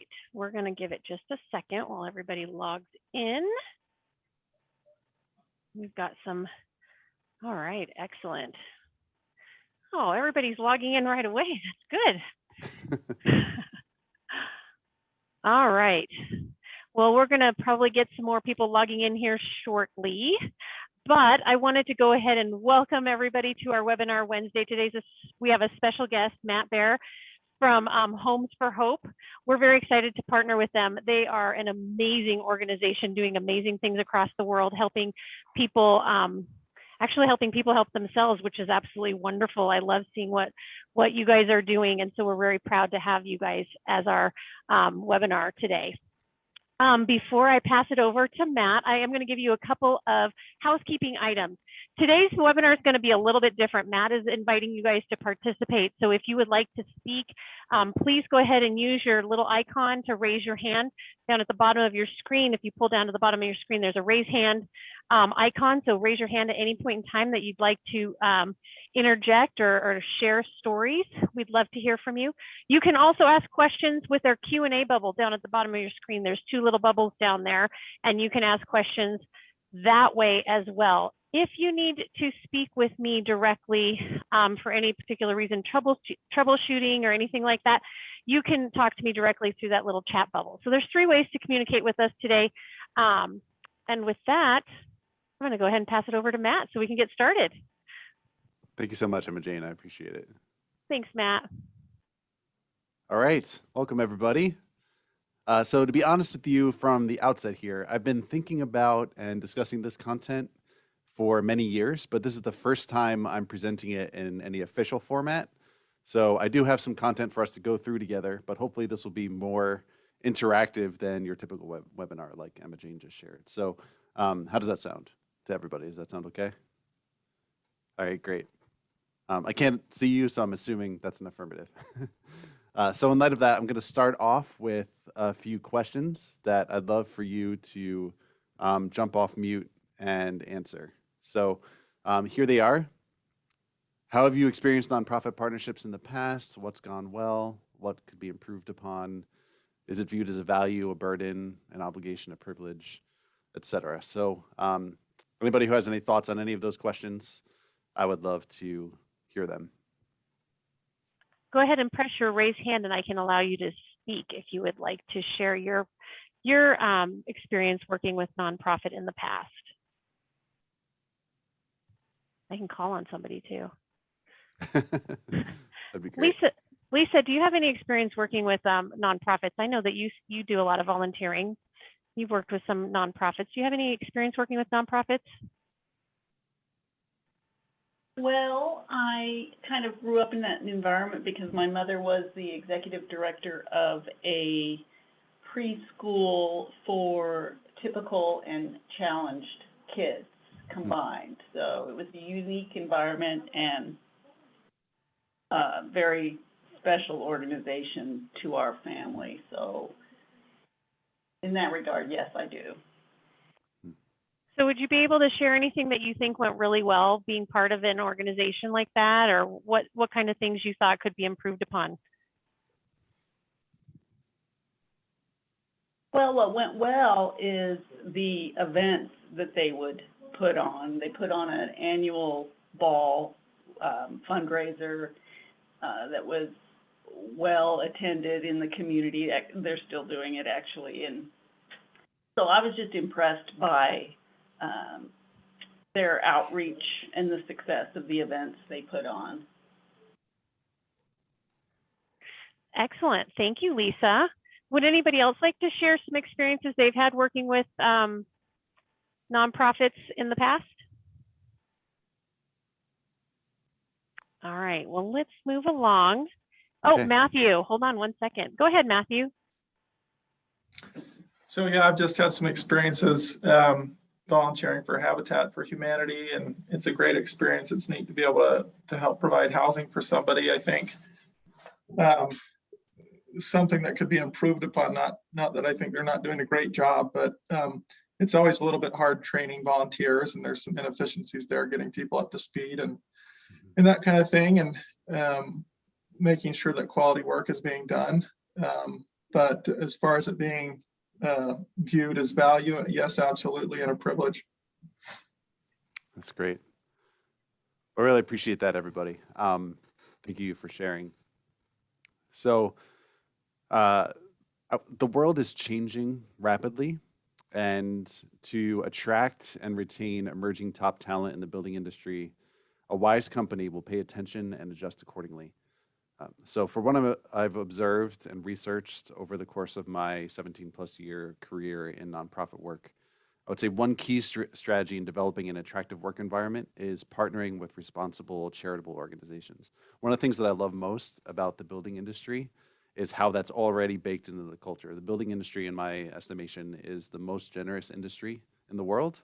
right, we're going to give it just a second while everybody logs in. We've got some, all right, excellent. Oh, everybody's logging in right away. That's good. All right. Well, we're going to probably get some more people logging in here shortly, but I wanted to go ahead and welcome everybody to our webinar Wednesday. We have a special guest, Matt Bear from Homes for Hope. We're very excited to partner with them. They are an amazing organization doing amazing things across the world, helping people, actually helping people help themselves, which is absolutely wonderful. I love seeing what you guys are doing. And so we're very proud to have you guys as our webinar today. Before I pass it over to Matt, I am going to give you a couple of housekeeping items. Today's webinar is going to be a little bit different. Matt is inviting you guys to participate. So if you would like to speak, please go ahead and use your little icon to raise your hand down at the bottom of your screen. If you pull down to the bottom of your screen, there's a raise hand icon. So raise your hand at any point in time that you'd like to interject or share stories. We'd love to hear from you. You can also ask questions with our Q&A bubble down at the bottom of your screen. There's two little bubbles down there, and you can ask questions that way as well. If you need to speak with me directly for any particular reason, troubleshooting or anything like that, you can talk to me directly through that little chat bubble. So there's 3 ways to communicate with us today. And with that, I'm going to go ahead and pass it over to Matt so we can get started. Thank you so much, Emma Jane. I appreciate it. Thanks, Matt. All right. Welcome, everybody. So to be honest with you from the outset here, I've been thinking about and discussing this content for many years, but this is the first time I'm presenting it in any official format. So I do have some content for us to go through together, but hopefully this will be more interactive than your typical webinar like Emma Jane just shared. So how does that sound to everybody? Does that sound okay? All right, great. I can't see you, so I'm assuming that's an affirmative. So in light of that, I'm going to start off with a few questions that I'd love for you to jump off mute and answer. So here they are. How have you experienced nonprofit partnerships in the past? What's gone well? What could be improved upon? Is it viewed as a value, a burden, an obligation, a privilege, etc.? So anybody who has any thoughts on any of those questions, I would love to hear them. Go ahead and press your raise hand and I can allow you to speak if you would like to share your experience working with nonprofit in the past. I can call on somebody too. That'd be great. Lisa, do you have any experience working with nonprofits? I know that you do a lot of volunteering. You've worked with some nonprofits. Do you have any experience working with nonprofits? Well, I kind of grew up in that environment because my mother was the executive director of a preschool for typical and challenged kids combined. So it was a unique environment and a very special organization to our family. So in that regard, yes, I do. So would you be able to share anything that you think went really well being part of an organization like that, or what kind of things you thought could be improved upon? Well, what went well is the events that they would put on. They put on an annual ball fundraiser that was well attended in the community. They're still doing it actually. And so I was just impressed by their outreach and the success of the events they put on. Excellent. Thank you, Lisa. Would anybody else like to share some experiences they've had working with nonprofits in the past? All right, well, let's move along. Oh, Okay. Matthew, hold on one second. Go ahead, Matthew. So yeah, I've just had some experiences volunteering for Habitat for Humanity, and it's a great experience. It's neat to be able to help provide housing for somebody. I think something that could be improved upon, not that I think they're not doing a great job, but it's always a little bit hard training volunteers, and there's some inefficiencies there, getting people up to speed and that kind of thing, and making sure that quality work is being done. But as far as it being viewed as value, yes, absolutely, and a privilege. That's great. I really appreciate that, everybody. Thank you for sharing. So, the world is changing rapidly, and to attract and retain emerging top talent in the building industry, a wise company will pay attention and adjust accordingly. So for what I've observed and researched over the course of my 17 plus year career in nonprofit work, I would say one key strategy in developing an attractive work environment is partnering with responsible charitable organizations. One of the things that I love most about the building industry is how that's already baked into the culture. The building industry, in my estimation, is the most generous industry in the world.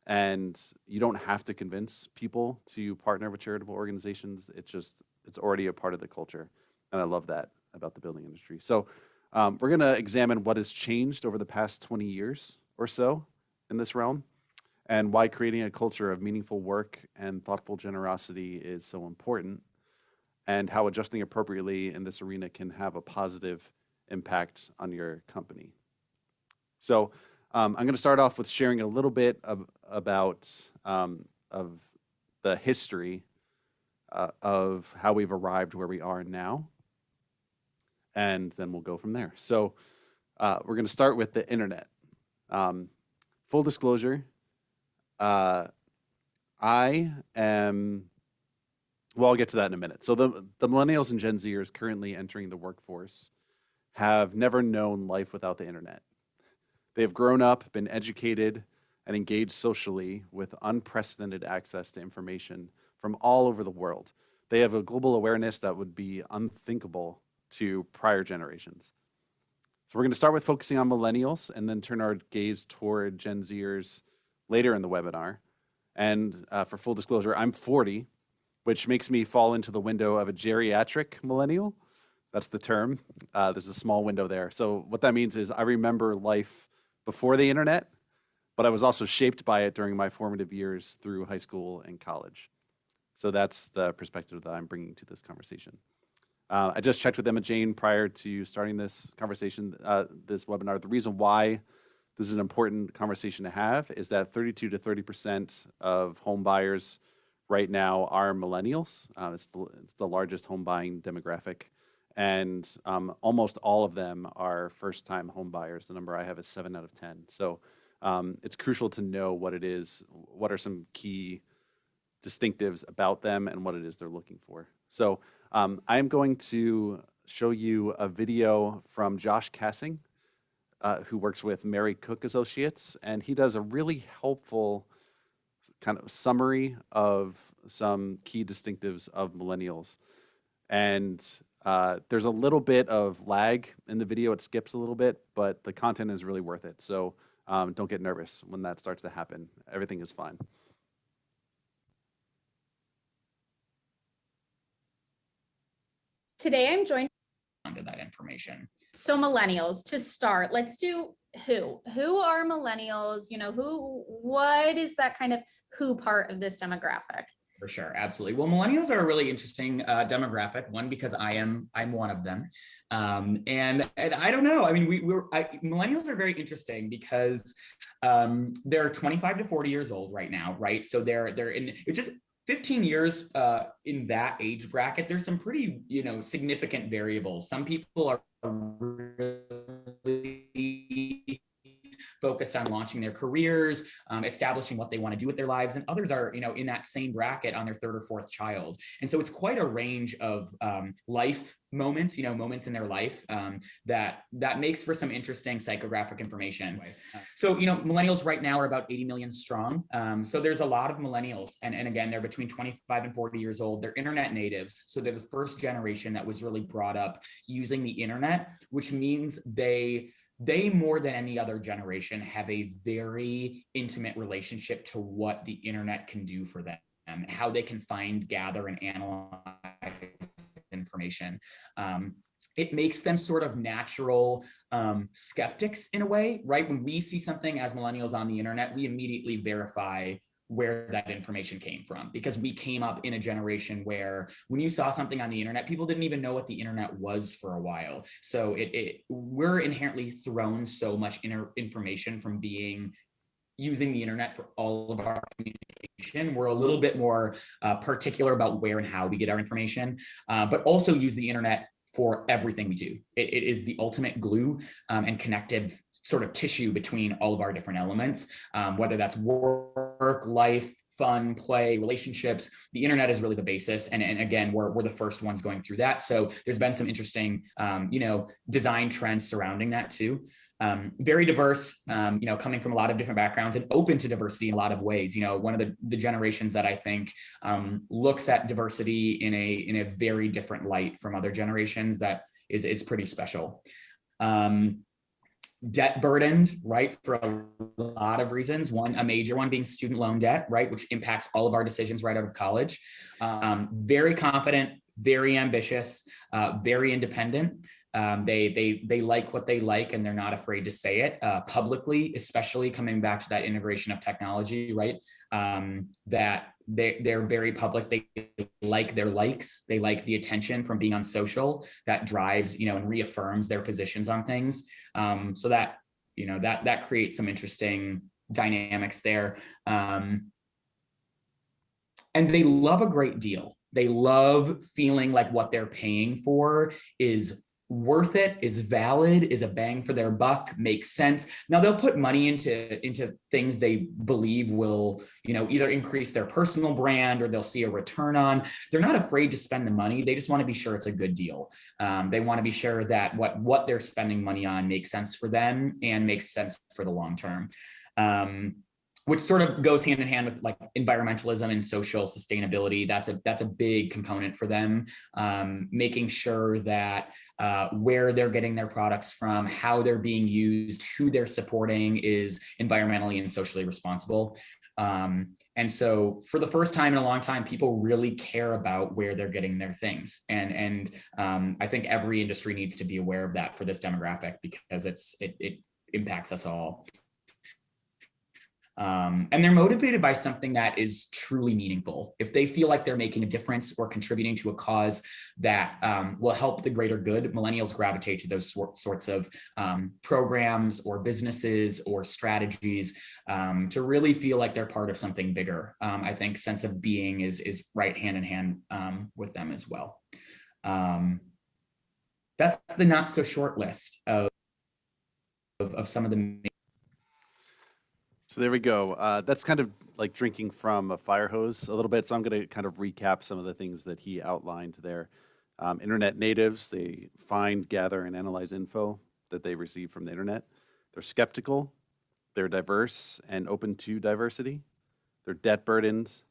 And you don't have to convince people to partner with charitable organizations. It's already a part of the culture. And I love that about the building industry. So we're going to examine what has changed over the past 20 years or so in this realm, and why creating a culture of meaningful work and thoughtful generosity is so important, and how adjusting appropriately in this arena can have a positive impact on your company. So I'm going to start off with sharing a little bit about of the history of how we've arrived where we are now, and then we'll go from there. So we're going to start with the internet. Full disclosure, I am, well, I'll get to that in a minute. So the Millennials and Gen Zers currently entering the workforce have never known life without the internet. They have grown up, been educated, and engaged socially with unprecedented access to information from all over the world. They have a global awareness that would be unthinkable to prior generations. So we're going to start with focusing on millennials and then turn our gaze toward Gen Zers later in the webinar. And for full disclosure, I'm 40, which makes me fall into the window of a geriatric millennial. That's the term. There's a small window there. So what that means is I remember life before the internet, but I was also shaped by it during my formative years through high school and college. So that's the perspective that I'm bringing to this conversation. I just checked with Emma Jane prior to starting this conversation, this webinar. The reason why this is an important conversation to have is that 32 to 30% of home buyers right now are millennials. It's the largest home buying demographic. And almost all of them are first-time home buyers. The number I have is 7 out of 10. So it's crucial to know what it is, what are some key distinctives about them and what it is they're looking for. So I'm going to show you a video from Josh Cassing, who works with Mary Cook Associates, and he does a really helpful kind of summary of some key distinctives of millennials. And there's a little bit of lag in the video. It skips a little bit, but the content is really worth it. So don't get nervous when that starts to happen. Everything is fine. Today I'm joined under that information. So millennials, to start, let's do who are millennials? You know, what is that kind of who part of this demographic? For sure, absolutely. Well, millennials are a really interesting demographic. One, because I'm one of them, and I don't know. I mean, millennials are very interesting because they're 25 to 40 years old right now, right? So they're in it's just 15 years in that age bracket. There's some pretty significant variables. Some people are really focused on launching their careers, establishing what they want to do with their lives, and others are, in that same bracket on their third or fourth child. And so it's quite a range of life moments, moments in their life that makes for some interesting psychographic information. So, millennials right now are about 80 million strong. So there's a lot of millennials, and again, they're between 25 and 40 years old. They're internet natives. So they're the first generation that was really brought up using the internet, which means they more than any other generation have a very intimate relationship to what the internet can do for them, how they can find, gather, and analyze information. It makes them sort of natural skeptics in a way, right? When we see something as millennials on the internet, we immediately verify where that information came from, because we came up in a generation where when you saw something on the internet, people didn't even know what the internet was for a while. So we're inherently thrown so much information from using the internet for all of our communication. We're a little bit more particular about where and how we get our information, but also use the internet for everything we do. It is the ultimate glue and connective sort of tissue between all of our different elements, whether that's work, life, fun, play, relationships. The internet is really the basis. And again, we're the first ones going through that. So there's been some interesting, design trends surrounding that too. Very diverse, coming from a lot of different backgrounds and open to diversity in a lot of ways. One of the generations that I think looks at diversity in a very different light from other generations that is pretty special. Debt burdened, right, for a lot of reasons. A major one being student loan debt, right, which impacts all of our decisions right out of college. Very confident, very ambitious, very independent. They like what they like, and they're not afraid to say it publicly, especially coming back to that integration of technology, right? That they're very public. They like their likes. They like the attention from being on social that drives, and reaffirms their positions on things. So that, that creates some interesting dynamics there. And they love a great deal. They love feeling like what they're paying for is worth it, is valid, is a bang for their buck, makes sense. Now they'll put money into things they believe will, either increase their personal brand or they'll see a return on. They're not afraid to spend the money. They just want to be sure it's a good deal. They want to be sure that what they're spending money on makes sense for them and makes sense for the long term. Which sort of goes hand in hand with like environmentalism and social sustainability. That's a big component for them. Making sure that where they're getting their products from, how they're being used, who they're supporting is environmentally and socially responsible. And so for the first time in a long time, people really care about where they're getting their things. And I think every industry needs to be aware of that for this demographic, because it impacts us all. And they're motivated by something that is truly meaningful. If they feel like they're making a difference or contributing to a cause that will help the greater good, millennials gravitate to those sorts of programs or businesses or strategies to really feel like they're part of something bigger. I think sense of being is right hand in hand with them as well. That's the not so short list of some of the. So there we go. That's kind of like drinking from a fire hose a little bit. So I'm going to kind of recap some of the things that he outlined there. Internet natives, they find, gather, and analyze info that they receive from the internet. They're skeptical. They're diverse and open to diversity. They're debt burdened,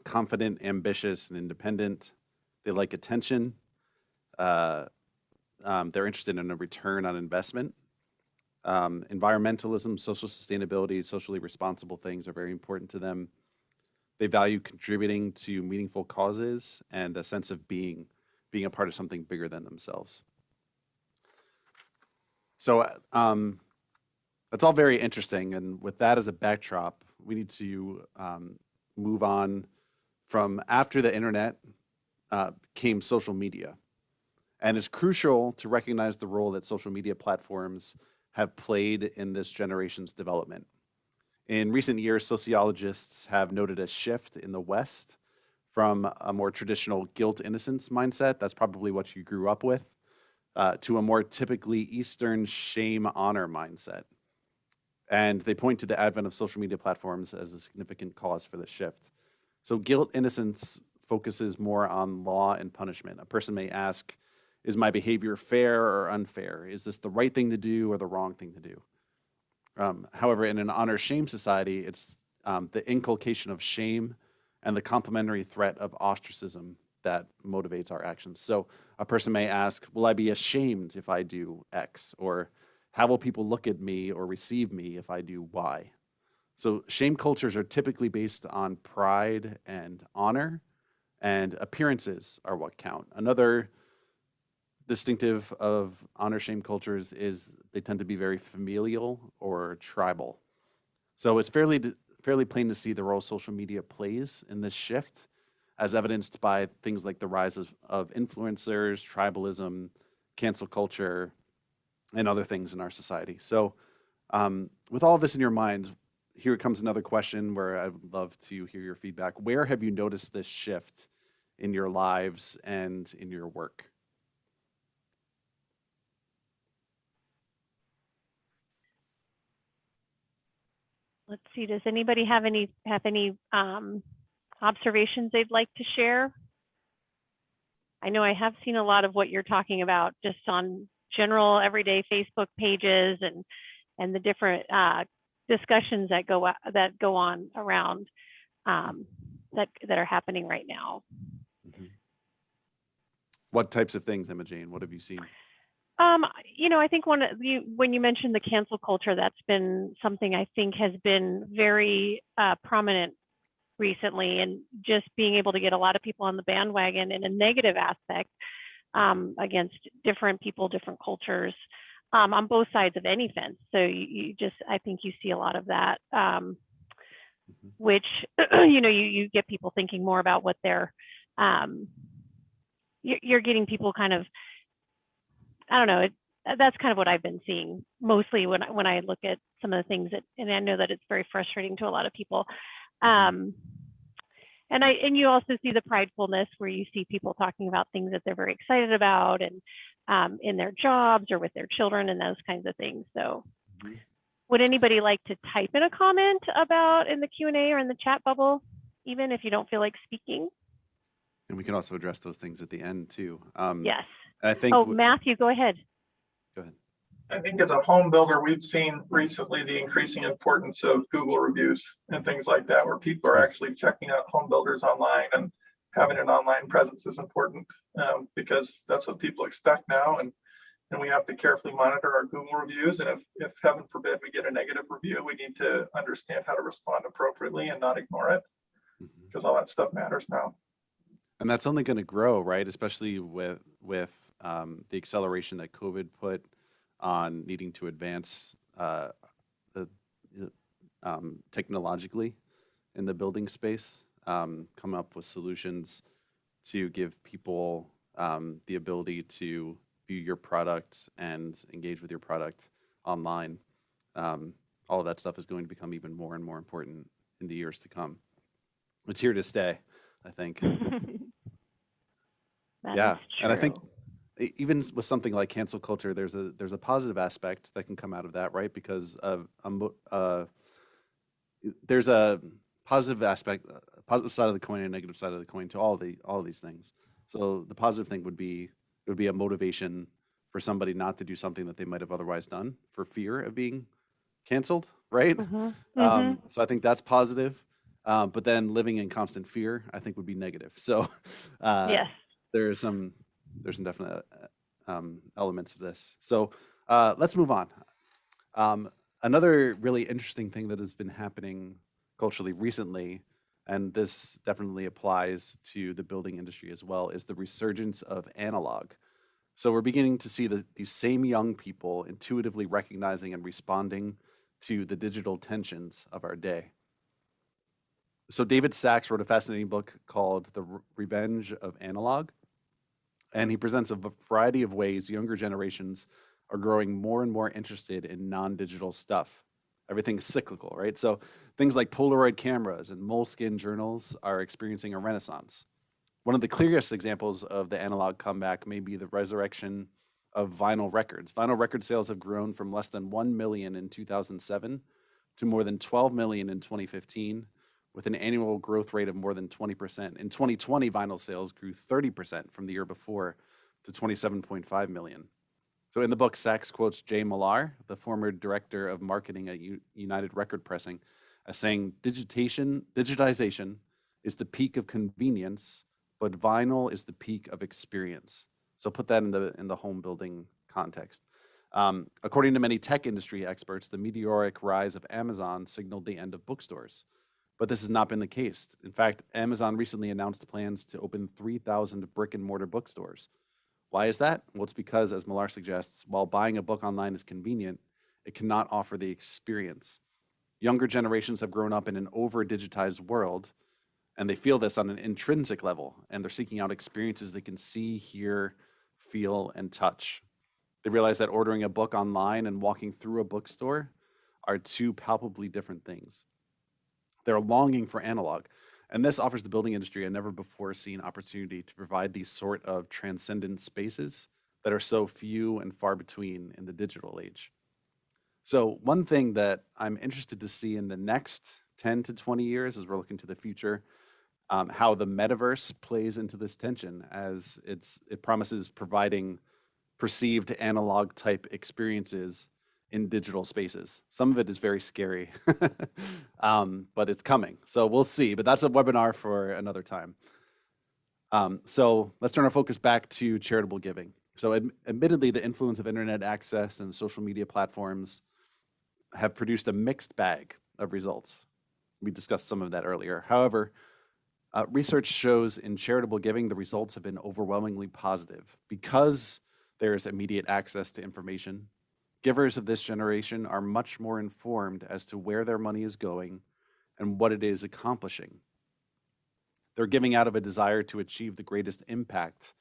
confident, ambitious, and independent. They like attention. They're interested in a return on investment. Environmentalism, social sustainability, socially responsible things are very important to them. They value contributing to meaningful causes and a sense of being a part of something bigger than themselves. So that's all very interesting. And with that as a backdrop, we need to move on from after the internet came social media. And it's crucial to recognize the role that social media platforms have played in this generation's development. In recent years, sociologists have noted a shift in the West from a more traditional guilt-innocence mindset, that's probably what you grew up with, to a more typically Eastern shame-honor mindset. And they point to the advent of social media platforms as a significant cause for this shift. So guilt-innocence focuses more on law and punishment. A person may ask, is my behavior fair or unfair? Is this the right thing to do or the wrong thing to do? However, in an honor-shame society, it's the inculcation of shame and the complementary threat of ostracism that motivates our actions. So a person may ask, will I be ashamed if I do X? Or how will people look at me or receive me if I do Y? So shame cultures are typically based on pride and honor, and appearances are what count. Another distinctive of honor shame cultures is they tend to be very familial or tribal. So it's fairly fairly plain to see the role social media plays in this shift, as evidenced by things like the rise of influencers, tribalism, cancel culture, and other things in our society. So, with all of this in your minds, here comes another question where I would love to hear your feedback. Where have you noticed this shift in your lives and in your work? Let's see, does anybody have any observations they'd like to share? I know I have seen a lot of what you're talking about just on general everyday Facebook pages and the different discussions that go on around that are happening right now. What types of things, Emma Jane? What have you seen? I think when you mentioned the cancel culture, that's been something I think has been very prominent recently, and just being able to get a lot of people on the bandwagon in a negative aspect against different people, different cultures on both sides of any fence. So I think you see a lot of that, which, you get people thinking more about what they're, you're getting people kind of, I don't know, that's kind of what I've been seeing mostly when I look at some of the things and I know that it's very frustrating to a lot of people. And you also see the pridefulness where you see people talking about things that they're very excited about and in their jobs or with their children and those kinds of things. So would anybody like to type in a comment about in the Q&A or in the chat bubble, even if you don't feel like speaking? And we can also address those things at the end too. Yes. I think. Oh, Matthew, go ahead. Go ahead. I think as a home builder, we've seen recently the increasing importance of Google reviews and things like that, where people are actually checking out home builders online, and having an online presence is important because that's what people expect now. And we have to carefully monitor our Google reviews. And if heaven forbid we get a negative review, we need to understand how to respond appropriately and not ignore it, because all that stuff matters now. And that's only going to grow, right? Especially with the acceleration that COVID put on needing to advance technologically in the building space, come up with solutions to give people the ability to view your product and engage with your product online. All of that stuff is going to become even more and more important in the years to come. It's here to stay, I think. Yeah, and I think even with something like cancel culture, there's a positive aspect that can come out of that, right? Because there's a positive aspect, a positive side of the coin and a negative side of the coin to all of these things. So the positive thing would be a motivation for somebody not to do something that they might have otherwise done for fear of being canceled, right? So I think that's positive. But then living in constant fear, I think, would be negative. So yes. There's some definite elements of this. So let's move on. Another really interesting thing that has been happening culturally recently, and this definitely applies to the building industry as well, is the resurgence of analog. So we're beginning to see these same young people intuitively recognizing and responding to the digital tensions of our day. So David Sachs wrote a fascinating book called The Revenge of Analog. And he presents a variety of ways younger generations are growing more and more interested in non-digital stuff. Everything's cyclical, right? So things like Polaroid cameras and moleskin journals are experiencing a renaissance. One of the clearest examples of the analog comeback may be the resurrection of vinyl records. Vinyl record sales have grown from less than 1 million in 2007 to more than 12 million in 2015, with an annual growth rate of more than 20%. In 2020, vinyl sales grew 30% from the year before to 27.5 million. So in the book, Sachs quotes Jay Millar, the former director of marketing at United Record Pressing, as saying, digitization is the peak of convenience, but vinyl is the peak of experience. So put that in the home building context. According to many tech industry experts, the meteoric rise of Amazon signaled the end of bookstores. But this has not been the case. In fact, Amazon recently announced plans to open 3,000 brick and mortar bookstores. Why is that? Well, it's because, as Millar suggests, while buying a book online is convenient, it cannot offer the experience. Younger generations have grown up in an over-digitized world, and they feel this on an intrinsic level, and they're seeking out experiences they can see, hear, feel, and touch. They realize that ordering a book online and walking through a bookstore are two palpably different things. They're longing for analog, and this offers the building industry a never before seen opportunity to provide these sort of transcendent spaces that are so few and far between in the digital age. So one thing that I'm interested to see in the next 10 to 20 years as we're looking to the future, how the metaverse plays into this tension, as it promises providing perceived analog type experiences in digital spaces. Some of it is very scary, but it's coming. So we'll see, but that's a webinar for another time. So let's turn our focus back to charitable giving. So admittedly, the influence of internet access and social media platforms have produced a mixed bag of results. We discussed some of that earlier. However, research shows in charitable giving, the results have been overwhelmingly positive. Because there's immediate access to information, givers of this generation are much more informed as to where their money is going and what it is accomplishing. They're giving out of a desire to achieve the greatest impact,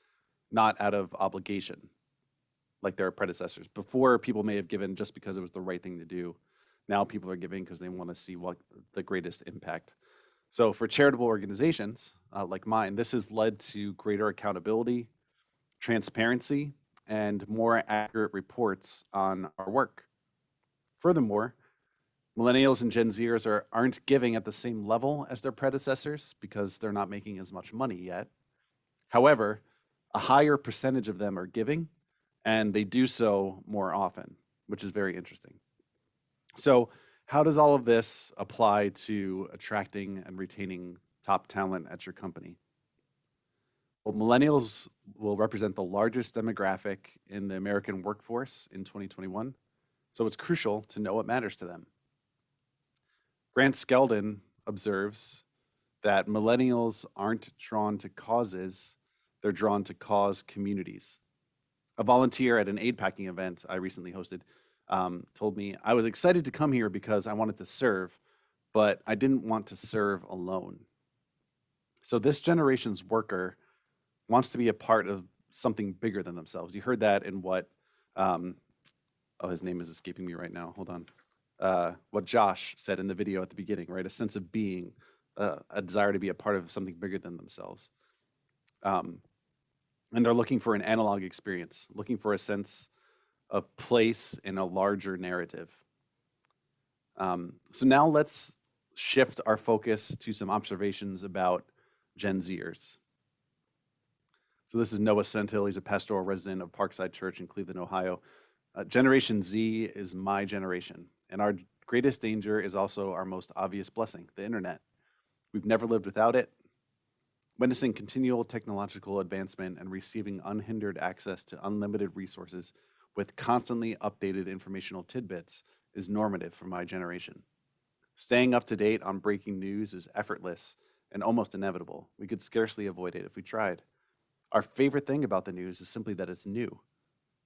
not out of obligation, like their predecessors. Before, people may have given just because it was the right thing to do. Now people are giving because they want to see what the greatest impact. So for charitable organizations like mine, this has led to greater accountability, transparency, and more accurate reports on our work. Furthermore, Millennials and Gen Zers aren't giving at the same level as their predecessors because they're not making as much money yet. However, a higher percentage of them are giving, and they do so more often, which is very interesting. So how does all of this apply to attracting and retaining top talent at your company? Well, millennials will represent the largest demographic in the American workforce in 2021, so it's crucial to know what matters to them. Grant Skeldon observes that millennials aren't drawn to causes, they're drawn to cause communities. A volunteer at an aid packing event I recently hosted told me, I was excited to come here because I wanted to serve, but I didn't want to serve alone. So this generation's worker wants to be a part of something bigger than themselves. You heard that in what, his name is escaping me right now. Hold on. What Josh said in the video at the beginning, right? A sense of being, a desire to be a part of something bigger than themselves. And they're looking for an analog experience, looking for a sense of place in a larger narrative. So now let's shift our focus to some observations about Gen Zers. So this is Noah Senthil. He's a pastoral resident of Parkside Church in Cleveland, Ohio. Generation Z is my generation, and our greatest danger is also our most obvious blessing, the internet. We've never lived without it. Witnessing continual technological advancement and receiving unhindered access to unlimited resources with constantly updated informational tidbits is normative for my generation. Staying up to date on breaking news is effortless and almost inevitable. We could scarcely avoid it if we tried. Our favorite thing about the news is simply that it's new.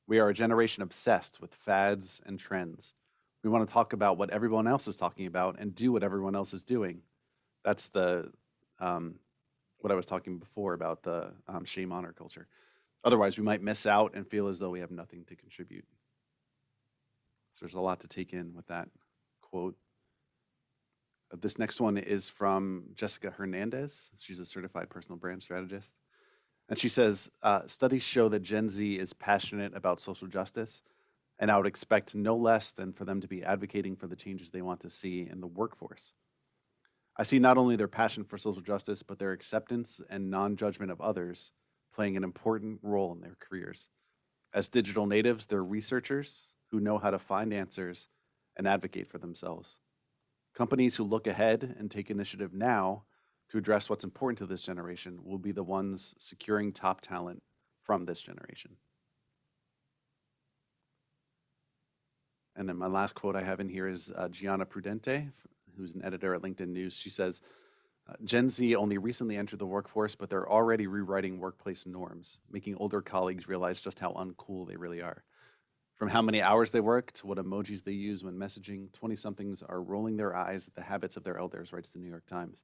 We are a generation obsessed with fads and trends. We want to talk about what everyone else is talking about and do what everyone else is doing. That's the what I was talking before about the shame honor culture. Otherwise, we might miss out and feel as though we have nothing to contribute. So there's a lot to take in with that quote. This next one is from Jessica Hernandez. She's a certified personal brand strategist. And she says, studies show that Gen Z is passionate about social justice, and I would expect no less than for them to be advocating for the changes they want to see in the workforce. I see not only their passion for social justice, but their acceptance and non-judgment of others playing an important role in their careers. As digital natives, they're researchers who know how to find answers and advocate for themselves. Companies who look ahead and take initiative now to address what's important to this generation will be the ones securing top talent from this generation. And then my last quote I have in here is Gianna Prudente, who's an editor at LinkedIn News. She says, Gen Z only recently entered the workforce, but they're already rewriting workplace norms, making older colleagues realize just how uncool they really are. From how many hours they work to what emojis they use when messaging, 20-somethings are rolling their eyes at the habits of their elders, writes the New York Times.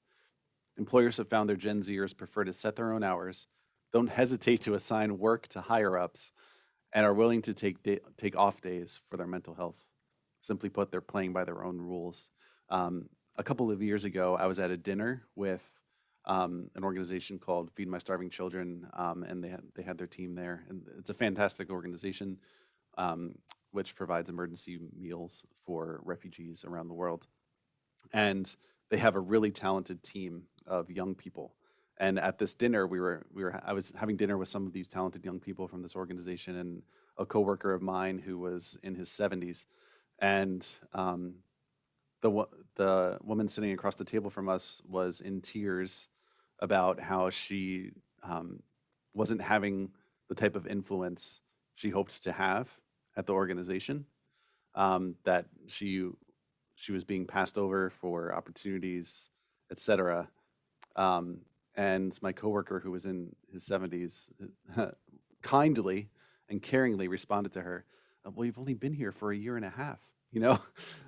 Employers have found their Gen Zers prefer to set their own hours, don't hesitate to assign work to higher-ups, and are willing to take off days for their mental health. Simply put, they're playing by their own rules. A couple of years ago, I was at a dinner with an organization called Feed My Starving Children, and they had their team there. And it's a fantastic organization which provides emergency meals for refugees around the world. And they have a really talented team of young people. And at this dinner, I was having dinner with some of these talented young people from this organization, and a coworker of mine who was in his 70s. And the woman sitting across the table from us was in tears about how she wasn't having the type of influence she hoped to have at the organization, that she was being passed over for opportunities, etc. And my coworker, who was in his 70s, kindly and caringly responded to her, "Well, you've only been here for a year and a half, you know."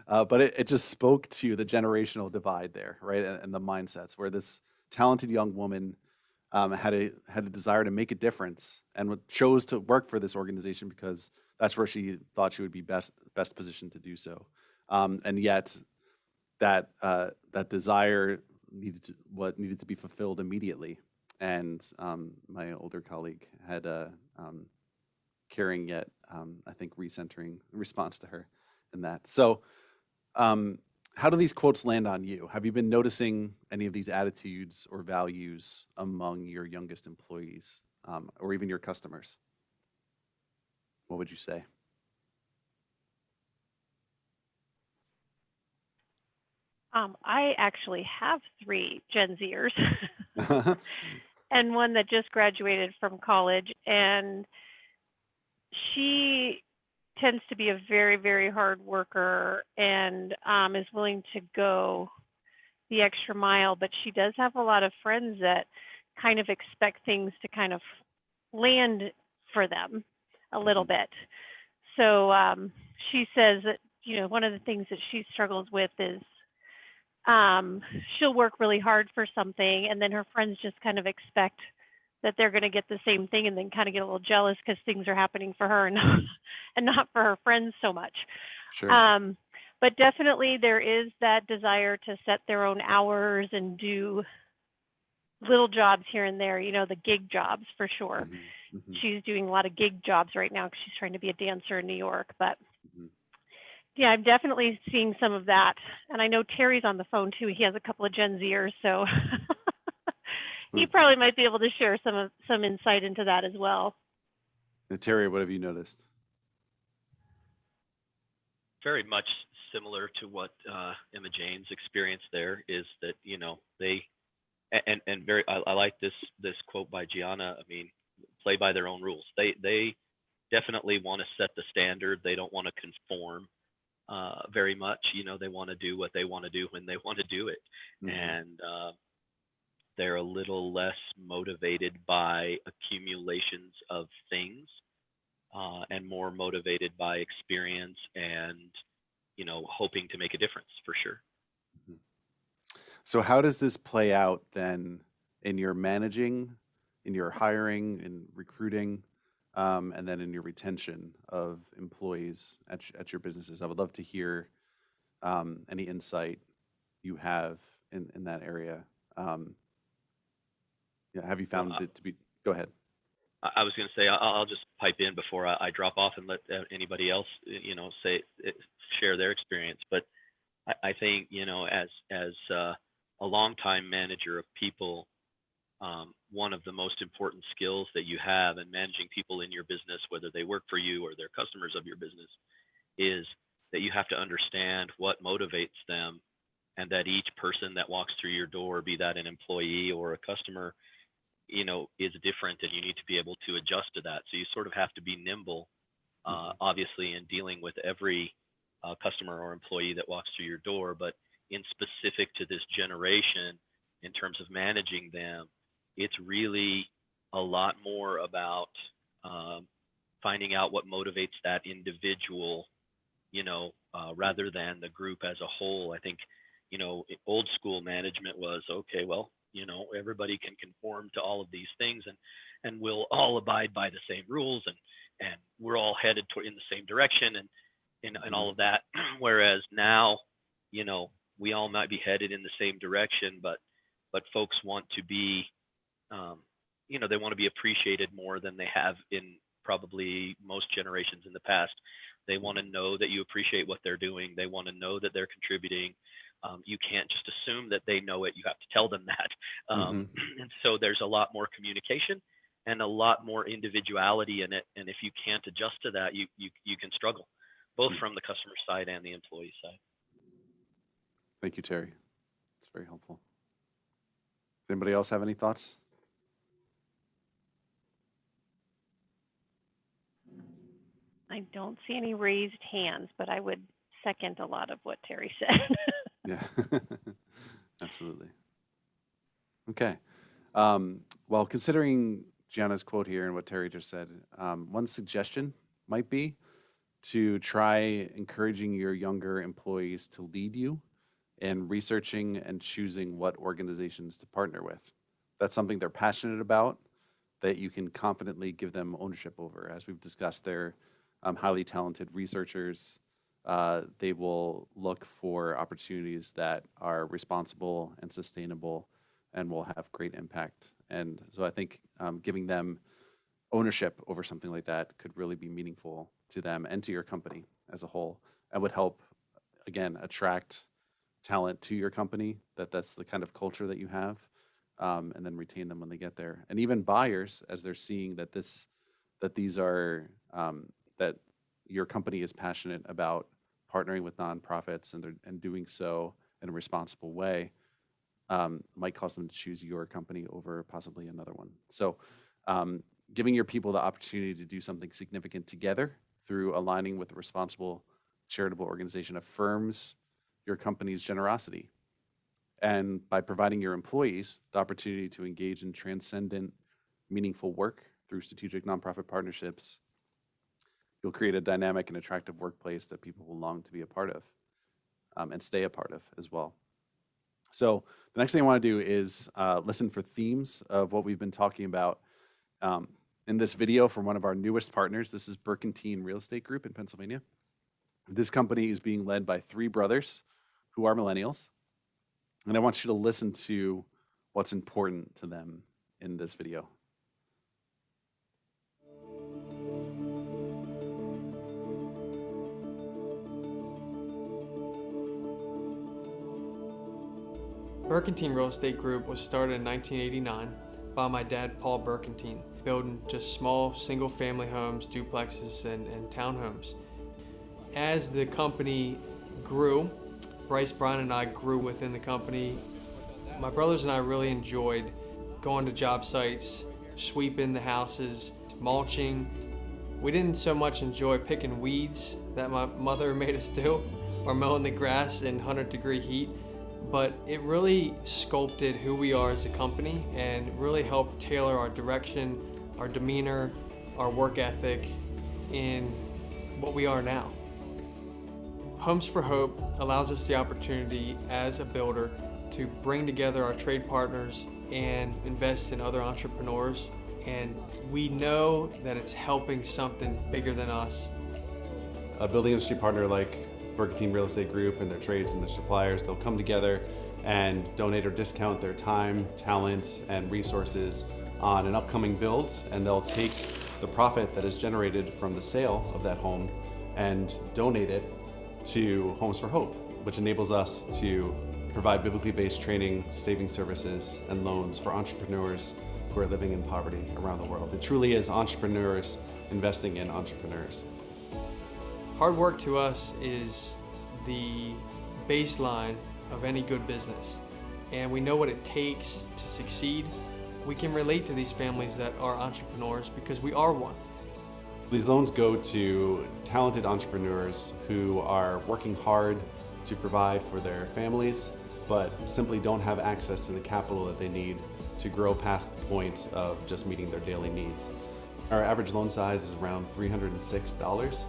But it just spoke to the generational divide there, right, and the mindsets where this talented young woman had a desire to make a difference and chose to work for this organization because that's where she thought she would be best positioned to do so. And yet, that desire needed to be fulfilled immediately. And my older colleague had a caring yet I think recentering response to her in that. So how do these quotes land on you? Have you been noticing any of these attitudes or values among your youngest employees or even your customers? What would you say? I actually have 3 Gen Zers and one that just graduated from college, and she tends to be a very, very hard worker and is willing to go the extra mile, but she does have a lot of friends that kind of expect things to kind of land for them a little bit. So she says that, one of the things that she struggles with is she'll work really hard for something, and then her friends just kind of expect that they're going to get the same thing, and then kind of get a little jealous because things are happening for her and not for her friends so much. Sure. But definitely there is that desire to set their own hours and do little jobs here and there, the gig jobs for sure. She's doing a lot of gig jobs right now because she's trying to be a dancer in New York. But yeah, I'm definitely seeing some of that. And I know Terry's on the phone too. He has a couple of Gen Zers, so he probably might be able to share some insight into that as well. Terry, what have you noticed? Very much similar to what Emma Jane's experience there is that, they, and very, I like this quote by Gianna. I mean, play by their own rules. They definitely want to set the standard. They don't want to conform very much. They want to do what they want to do when they want to do it. And they're a little less motivated by accumulations of things and more motivated by experience and, hoping to make a difference for sure. So how does this play out then in your managing, in your hiring, in recruiting, and then in your retention of employees at your businesses? I would love to hear any insight you have in that area. Have you found it to be? Go ahead. I was going to say, I'll just pipe in before I drop off and let anybody else, share their experience. But I think, as a longtime manager of people, one of the most important skills that you have in managing people in your business, whether they work for you or they're customers of your business, is that you have to understand what motivates them, and that each person that walks through your door, be that an employee or a customer, is different, and you need to be able to adjust to that. So you sort of have to be nimble, obviously, in dealing with every customer or employee that walks through your door, but in specific to this generation, in terms of managing them, it's really a lot more about finding out what motivates that individual, rather than the group as a whole. I think, old school management was, okay, well, everybody can conform to all of these things, and we'll all abide by the same rules, and we're all headed in the same direction, and all of that. Whereas now, we all might be headed in the same direction, but folks want to be, they want to be appreciated more than they have in probably most generations in the past. They want to know that you appreciate what they're doing. They want to know that they're contributing. You can't just assume that they know it. You have to tell them that. And so there's a lot more communication and a lot more individuality in it. And if you can't adjust to that, you can struggle, both from the customer side and the employee side. Thank you, Terry. It's very helpful. Does anybody else have any thoughts? I don't see any raised hands, but I would second a lot of what Terry said. Yeah, absolutely. Okay. Well, considering Gianna's quote here and what Terry just said, one suggestion might be to try encouraging your younger employees to lead you in researching and choosing what organizations to partner with. That's something they're passionate about, that you can confidently give them ownership over. As we've discussed, they're highly talented researchers. They will look for opportunities that are responsible and sustainable and will have great impact. And so I think giving them ownership over something like that could really be meaningful to them and to your company as a whole, and would help, again, attract talent to your company, that's the kind of culture that you have, and then retain them when they get there. And even buyers, as they're seeing that that your company is passionate about partnering with nonprofits and doing so in a responsible way, might cause them to choose your company over possibly another one. So giving your people the opportunity to do something significant together through aligning with a responsible charitable organization affirms your company's generosity. And by providing your employees the opportunity to engage in transcendent, meaningful work through strategic nonprofit partnerships, you'll create a dynamic and attractive workplace that people will long to be a part of, and stay a part of as well. So the next thing I want to do is listen for themes of what we've been talking about in this video from one of our newest partners. This is Burkentine Real Estate Group in Pennsylvania. This company is being led by three brothers who are millennials. And I want you to listen to what's important to them in this video. Burkentine Real Estate Group was started in 1989 by my dad, Paul Burkentine, building just small single-family homes, duplexes, and townhomes. As the company grew, Bryce, Brian, and I grew within the company. My brothers and I really enjoyed going to job sites, sweeping the houses, mulching. We didn't so much enjoy picking weeds that my mother made us do, or mowing the grass in 100-degree heat, but it really sculpted who we are as a company and really helped tailor our direction, our demeanor, our work ethic in what we are now. Homes for Hope allows us the opportunity as a builder to bring together our trade partners and invest in other entrepreneurs, and we know that it's helping something bigger than us. A building industry partner like Burkentine Real Estate Group and their trades and their suppliers, they'll come together and donate or discount their time, talent, and resources on an upcoming build, and they'll take the profit that is generated from the sale of that home and donate it to Homes for Hope, which enables us to provide biblically based training, saving services, and loans for entrepreneurs who are living in poverty around the world. It truly is entrepreneurs investing in entrepreneurs. Hard work to us is the baseline of any good business, and we know what it takes to succeed. We can relate to these families that are entrepreneurs because we are one. These loans go to talented entrepreneurs who are working hard to provide for their families, but simply don't have access to the capital that they need to grow past the point of just meeting their daily needs. Our average loan size is around $306.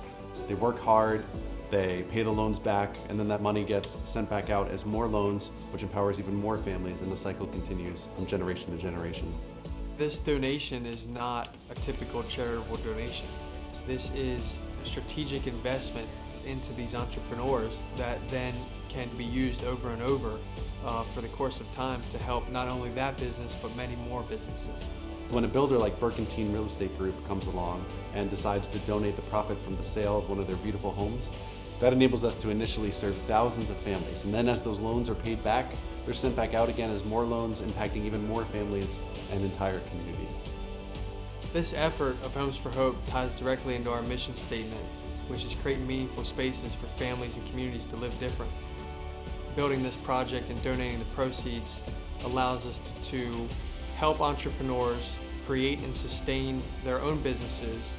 They work hard, they pay the loans back, and then that money gets sent back out as more loans, which empowers even more families, and the cycle continues from generation to generation. This donation is not a typical charitable donation. This is a strategic investment into these entrepreneurs that then can be used over and over for the course of time to help not only that business, but many more businesses. When a builder like Burkentine Real Estate Group comes along and decides to donate the profit from the sale of one of their beautiful homes, that enables us to initially serve thousands of families. And then as those loans are paid back, they're sent back out again as more loans, impacting even more families and entire communities. This effort of Homes for Hope ties directly into our mission statement, which is creating meaningful spaces for families and communities to live different. Building this project and donating the proceeds allows us to help entrepreneurs create and sustain their own businesses.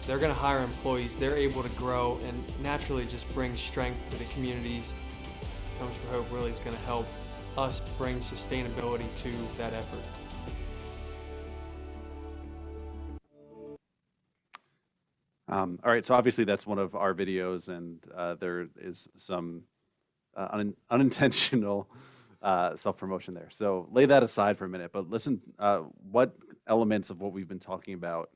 They're going to hire employees, they're able to grow and naturally just bring strength to the communities. Homes for Hope really is going to help us bring sustainability to that effort. All right, so obviously that's one of our videos, and there is some unintentional self-promotion there. So lay that aside for a minute, but listen, what elements of what we've been talking about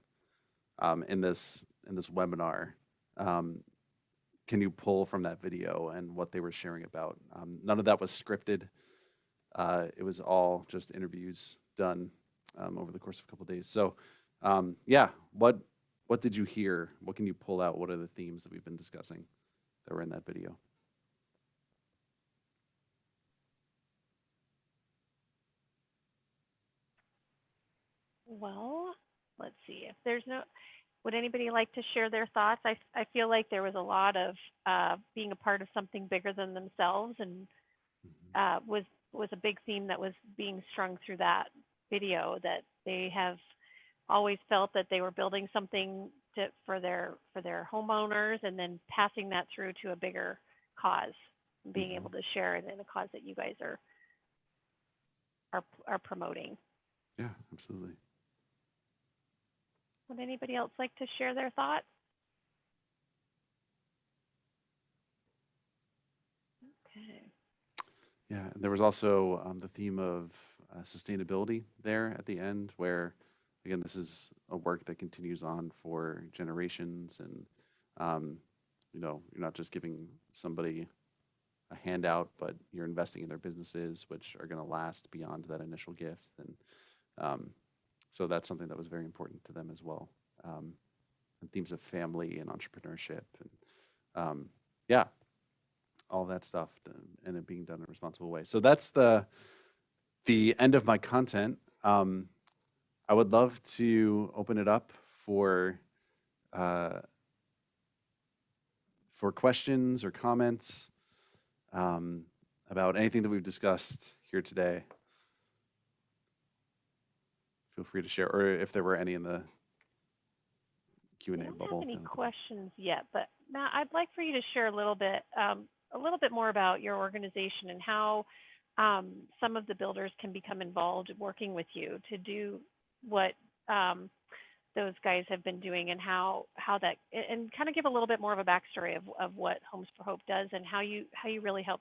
in this webinar can you pull from that video and what they were sharing about? None of that was scripted. It was all just interviews done over the course of a couple of days. So yeah, what did you hear? What can you pull out? What are the themes that we've been discussing that were in that video? Well, let's see if there's would anybody like to share their thoughts? I feel like there was a lot of being a part of something bigger than themselves, and was a big theme that was being strung through that video, that they have always felt that they were building something for their homeowners, and then passing that through to a bigger cause, being able to share it in a cause that you guys are promoting. Yeah, absolutely. Would anybody else like to share their thoughts? Okay. Yeah, and there was also the theme of sustainability there at the end, where, again, this is a work that continues on for generations, and you're not just giving somebody a handout, but you're investing in their businesses, which are going to last beyond that initial gift. And so that's something that was very important to them as well. And themes of family and entrepreneurship, and yeah, all that stuff, and it being done in a responsible way. So that's the end of my content. I would love to open it up for questions or comments about anything that we've discussed here today. Feel free to share, or if there were any in the Q&A I don't bubble. have any questions yet, but Matt, I'd like for you to share a little bit more about your organization and how some of the builders can become involved working with you to do what those guys have been doing, and how that, and kind of give a little bit more of a backstory of what Homes for Hope does, and how you really help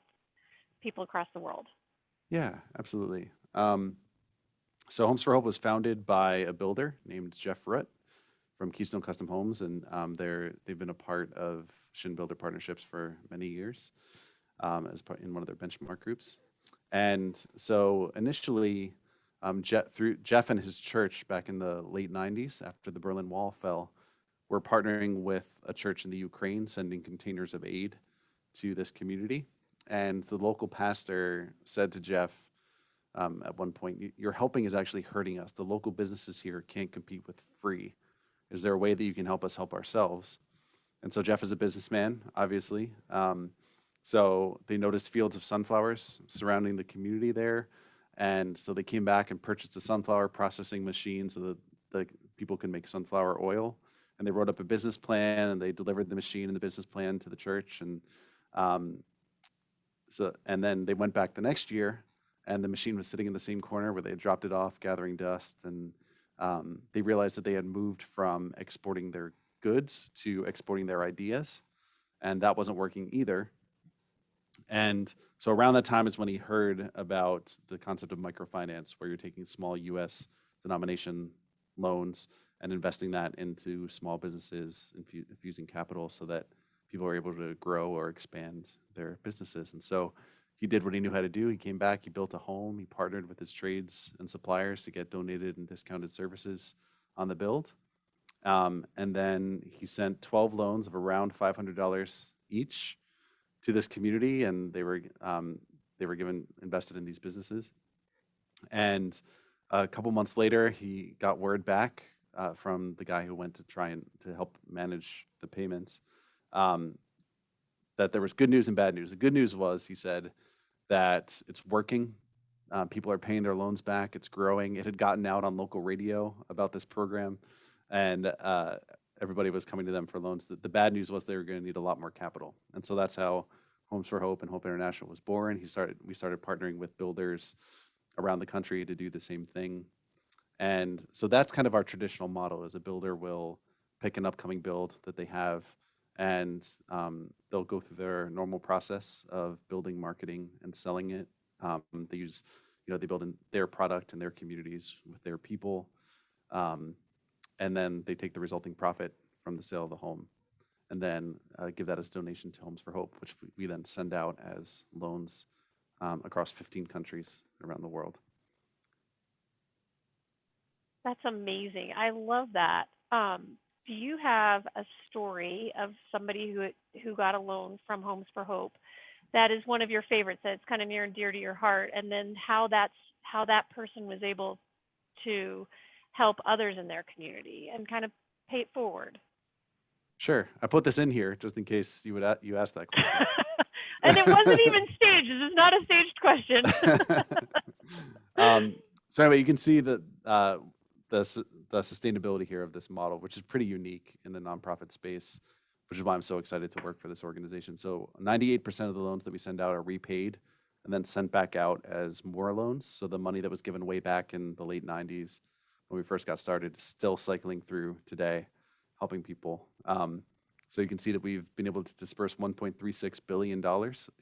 people across the world. Yeah, absolutely. So Homes for Hope was founded by a builder named Jeff Rutt from Keystone Custom Homes, and they've been a part of Shin Builder Partnerships for many years as part in one of their benchmark groups. And so initially, through Jeff and his church back in the late 90s, after the Berlin Wall fell, were partnering with a church in the Ukraine, sending containers of aid to this community. And the local pastor said to Jeff at one point, "Your helping is actually hurting us. The local businesses here can't compete with free. Is there a way that you can help us help ourselves?" And so Jeff is a businessman, obviously. So they noticed fields of sunflowers surrounding the community there. And so they came back and purchased a sunflower processing machine so that the people can make sunflower oil. And they wrote up a business plan, and they delivered the machine and the business plan to the church. And and then they went back the next year, and the machine was sitting in the same corner where they had dropped it off, gathering dust. And they realized that they had moved from exporting their goods to exporting their ideas, and that wasn't working either. And so around that time is when he heard about the concept of microfinance, where you're taking small US denomination loans and investing that into small businesses, infusing capital so that people are able to grow or expand their businesses. And so he did what he knew how to do. He came back, he built a home, he partnered with his trades and suppliers to get donated and discounted services on the build. And then he sent 12 loans of around $500 each to this community, and they were given invested in these businesses. And a couple months later, he got word back from the guy who went to try and to help manage the payments, that there was good news and bad news. The good news was, he said, that it's working. People are paying their loans back. It's growing. It had gotten out on local radio about this program, and everybody was coming to them for loans. The bad news was they were going to need a lot more capital, and so that's how Homes for Hope and Hope International was born. We started partnering with builders around the country to do the same thing, and so that's kind of our traditional model. Is a builder will pick an upcoming build that they have, and they'll go through their normal process of building, marketing, and selling it. They use, they build in their product in their communities with their people, and then they take the resulting profit from the sale of the home, and then give that as donation to Homes for Hope, which we then send out as loans across 15 countries around the world. That's amazing. I love that. Do you have a story of somebody who got a loan from Homes for Hope that is one of your favorites, that's kind of near and dear to your heart, and then how that person was able to help others in their community and kind of pay it forward? Sure, I put this in here just in case you asked that question. And it wasn't even staged. This is not a staged question. So anyway, you can see the sustainability here of this model, which is pretty unique in the nonprofit space, which is why I'm so excited to work for this organization. So 98% of the loans that we send out are repaid and then sent back out as more loans. So the money that was given way back in the late 90s when we first got started is still cycling through today, helping people. So you can see that we've been able to disperse $1.36 billion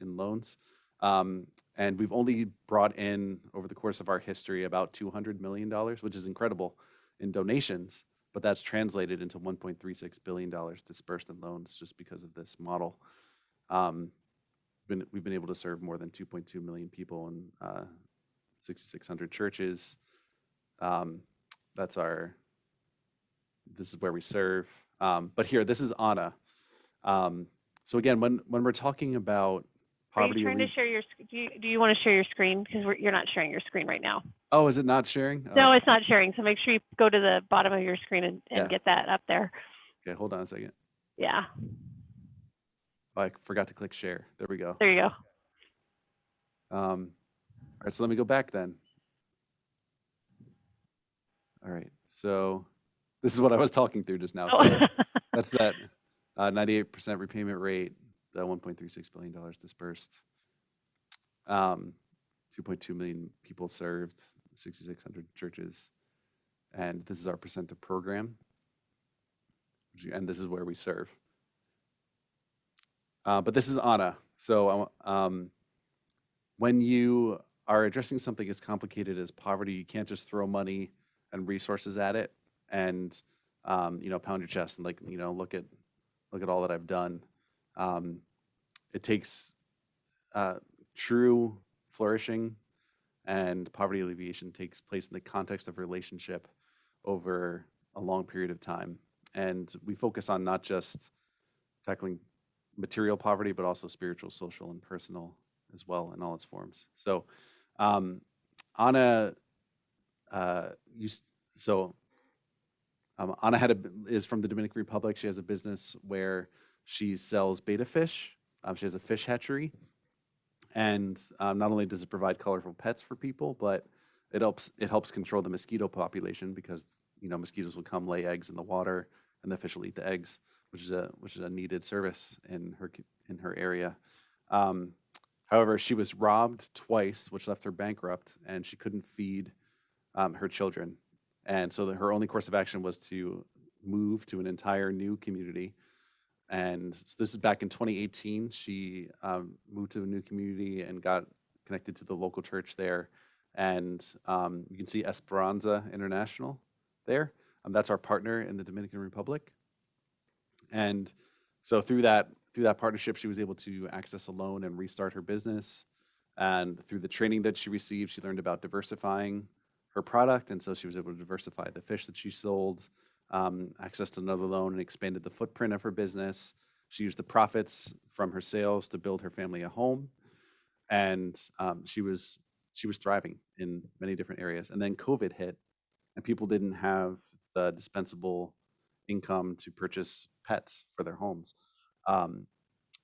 in loans. And we've only brought in, over the course of our history, about $200 million, which is incredible in donations, but that's translated into $1.36 billion dispersed in loans just because of this model. We've been able to serve more than 2.2 million people in 6,600 churches. This is where we serve. But here, this is Anna. So again, when we're talking about poverty, are you trying to share your? Do you want to share your screen, because you're not sharing your screen right now? Oh, is it not sharing? No, it's not sharing. So make sure you go to the bottom of your screen and get that up there. Okay, hold on a second. Yeah. Oh, I forgot to click share. There we go. There you go. All right, so let me go back then. All right, so this is what I was talking through just now. Oh. So that's that 98% repayment rate, the $1.36 billion dispersed, 2.2 million people served, 6,600 churches, and this is our percent of program, and this is where we serve. But this is Anna. So when you are addressing something as complicated as poverty, you can't just throw money and resources at it and pound your chest and look at all that I've done. It takes true flourishing, and poverty alleviation takes place in the context of relationship over a long period of time. And we focus on not just tackling material poverty, but also spiritual, social, and personal as well in all its forms. So Anna Anna is from the Dominican Republic. She has a business where she sells betta fish. She has a fish hatchery, and not only does it provide colorful pets for people, but it helps control the mosquito population, because mosquitoes will come lay eggs in the water, and the fish will eat the eggs, which is a needed service in her area. However, she was robbed twice, which left her bankrupt, and she couldn't feed her children. And so her only course of action was to move to an entire new community. And this is back in 2018. She moved to a new community and got connected to the local church there. And you can see Esperanza International there. That's our partner in the Dominican Republic. And so through that partnership, she was able to access a loan and restart her business. And through the training that she received, she learned about diversifying her product. And so she was able to diversify the fish that she sold, accessed another loan, and expanded the footprint of her business. She used the profits from her sales to build her family a home. And she was thriving in many different areas. And then COVID hit, and people didn't have the dispensable income to purchase pets for their homes.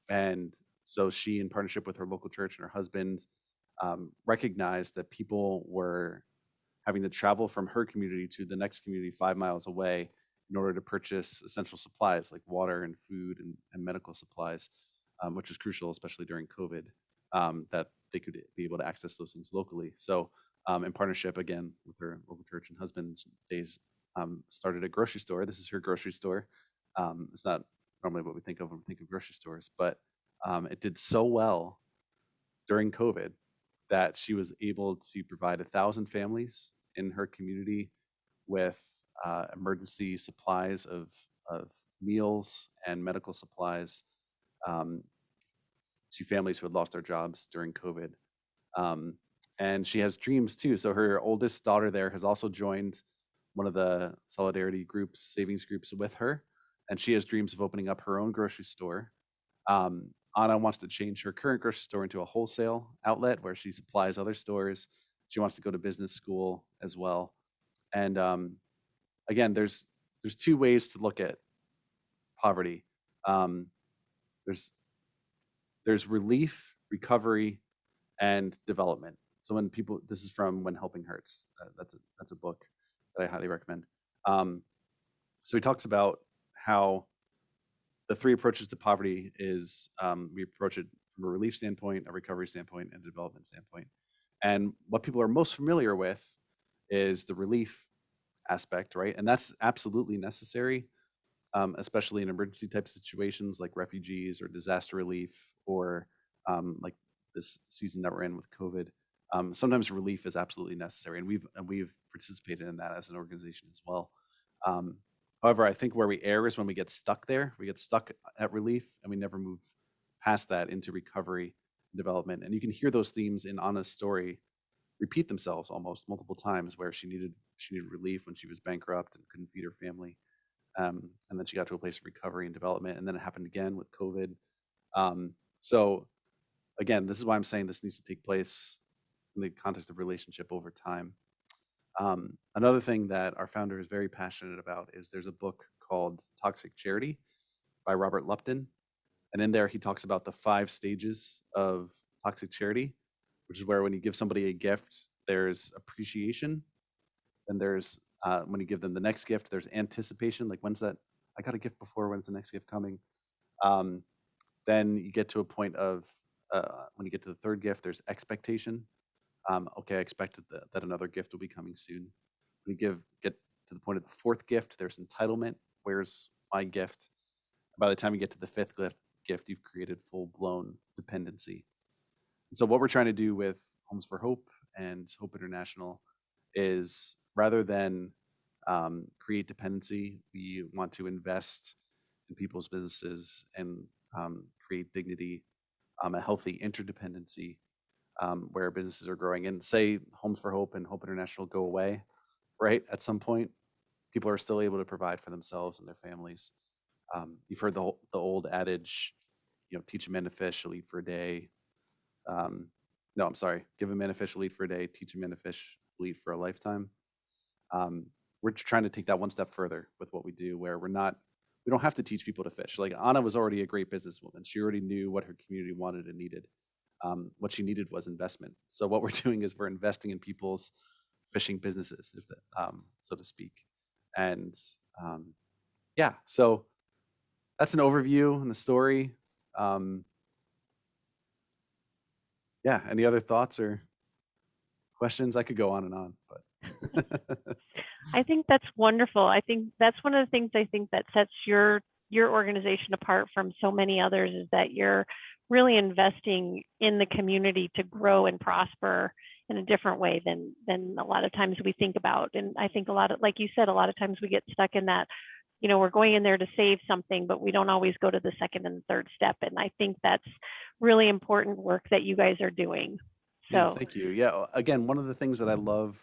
And so she, in partnership with her local church and her husband, recognized that people were having to travel from her community to the next community 5 miles away in order to purchase essential supplies like water and food and medical supplies, which is crucial, especially during COVID, that they could be able to access those things locally. So in partnership, again, with her local church and husband, they started a grocery store. This is her grocery store. It's not normally what we think of when we think of grocery stores, but it did so well during COVID that she was able to provide 1,000 families in her community with emergency supplies of meals and medical supplies to families who had lost their jobs during COVID. And she has dreams too. So her oldest daughter there has also joined one of the solidarity groups, savings groups with her. And she has dreams of opening up her own grocery store. Anna wants to change her current grocery store into a wholesale outlet where she supplies other stores. She wants to go to business school as well. And again, there's two ways to look at poverty. There's relief, recovery, and development. So when people, this is from When Helping Hurts. That's a book that I highly recommend. So he talks about how the three approaches to poverty is we approach it from a relief standpoint, a recovery standpoint, and a development standpoint. And what people are most familiar with is the relief aspect, right? And that's absolutely necessary, especially in emergency type situations like refugees or disaster relief or like this season that we're in with COVID. Sometimes relief is absolutely necessary, and we've participated in that as an organization as well. However, I think where we err is when we get stuck there. We get stuck at relief, and we never move past that into recovery and development. And you can hear those themes in Anna's story repeat themselves almost multiple times, where she needed relief when she was bankrupt and couldn't feed her family, and then she got to a place of recovery and development, and then it happened again with COVID. So again, this is why I'm saying this needs to take place in the context of relationship over time. Another thing that our founder is very passionate about is there's a book called Toxic Charity by Robert Lupton. And in there, he talks about the 5 stages of toxic charity, which is where when you give somebody a gift, there's appreciation. And there's, when you give them the next gift, there's anticipation. Like, when's that? I got a gift before, when's the next gift coming? Then you get to a point of, when you get to the 3rd gift, there's expectation. Okay, I expect that another gift will be coming soon. When you get to the point of the 4th gift, there's entitlement. Where's my gift? By the time you get to the 5th gift, you've created full-blown dependency. And so what we're trying to do with Homes for Hope and Hope International is, rather than create dependency, we want to invest in people's businesses and create dignity, a healthy interdependency, where businesses are growing. And say Homes for Hope and Hope International go away, right? At some point, people are still able to provide for themselves and their families. You've heard the old adage, teach a man to fish, he'll eat for a day. No, I'm sorry. Give a man a fish, he'll eat for a day. Teach a man to fish, he'll eat for a lifetime. We're trying to take that one step further with what we do, where we don't have to teach people to fish. Like, Anna was already a great businesswoman. She already knew what her community wanted and needed. What she needed was investment. So what we're doing is we're investing in people's fishing businesses, so to speak. And yeah, so that's an overview and a story. Yeah, any other thoughts or questions? I could go on and on, but I think that's wonderful. I think that's one of the things I think that sets your organization apart from so many others, is that you're really investing in the community to grow and prosper in a different way than a lot of times we think about. And I think a lot of, like you said, a lot of times we get stuck in that, you know, we're going in there to save something, but we don't always go to the second and third step. And I think that's really important work that you guys are doing. Yeah, So thank you. Yeah, again, one of the things that I love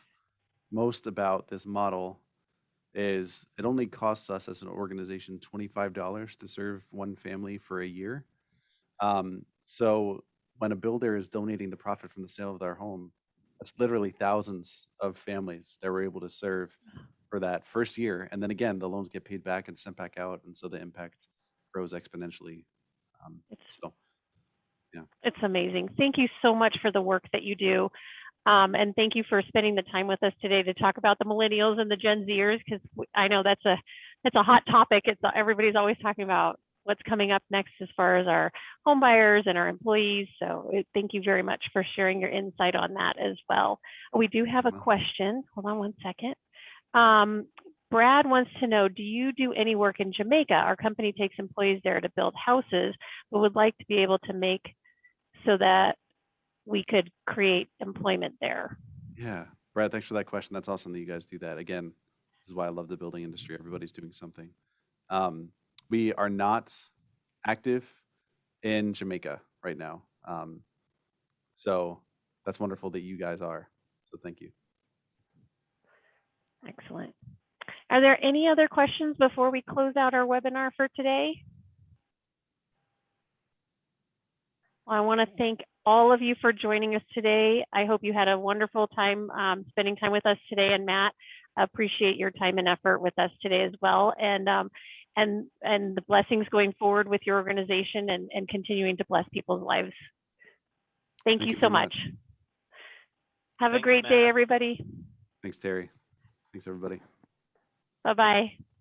most about this model is it only costs us as an organization $25 to serve one family for a year. So when a builder is donating the profit from the sale of their home, that's literally thousands of families that we're able to serve for that first year. And then again, the loans get paid back and sent back out. And so the impact grows exponentially. it's So, yeah. it's amazing. Thank you so much for the work that you do. And thank you for spending the time with us today to talk about the millennials and the Gen Zers, because I know that's a hot topic. Everybody's always talking about what's coming up next as far as our home buyers and our employees. So thank you very much for sharing your insight on that as well. We do have a question. Hold on one second. Brad wants to know, do you do any work in Jamaica? Our company takes employees there to build houses, but would like to be able to make so that we could create employment there. Yeah. Brad, thanks for that question. That's awesome that you guys do that. Again, this is why I love the building industry. Everybody's doing something. We are not active in Jamaica right now. So that's wonderful that you guys are. So thank you. Excellent. Are there any other questions before we close out our webinar for today? Well, I want to thank all of you for joining us today. I hope you had a wonderful time spending time with us today. And Matt, I appreciate your time and effort with us today as well. And the blessings going forward with your organization and continuing to bless people's lives. Thank you so much. Have a great day, everybody. Thanks, Terry. Thanks, everybody. Bye-bye.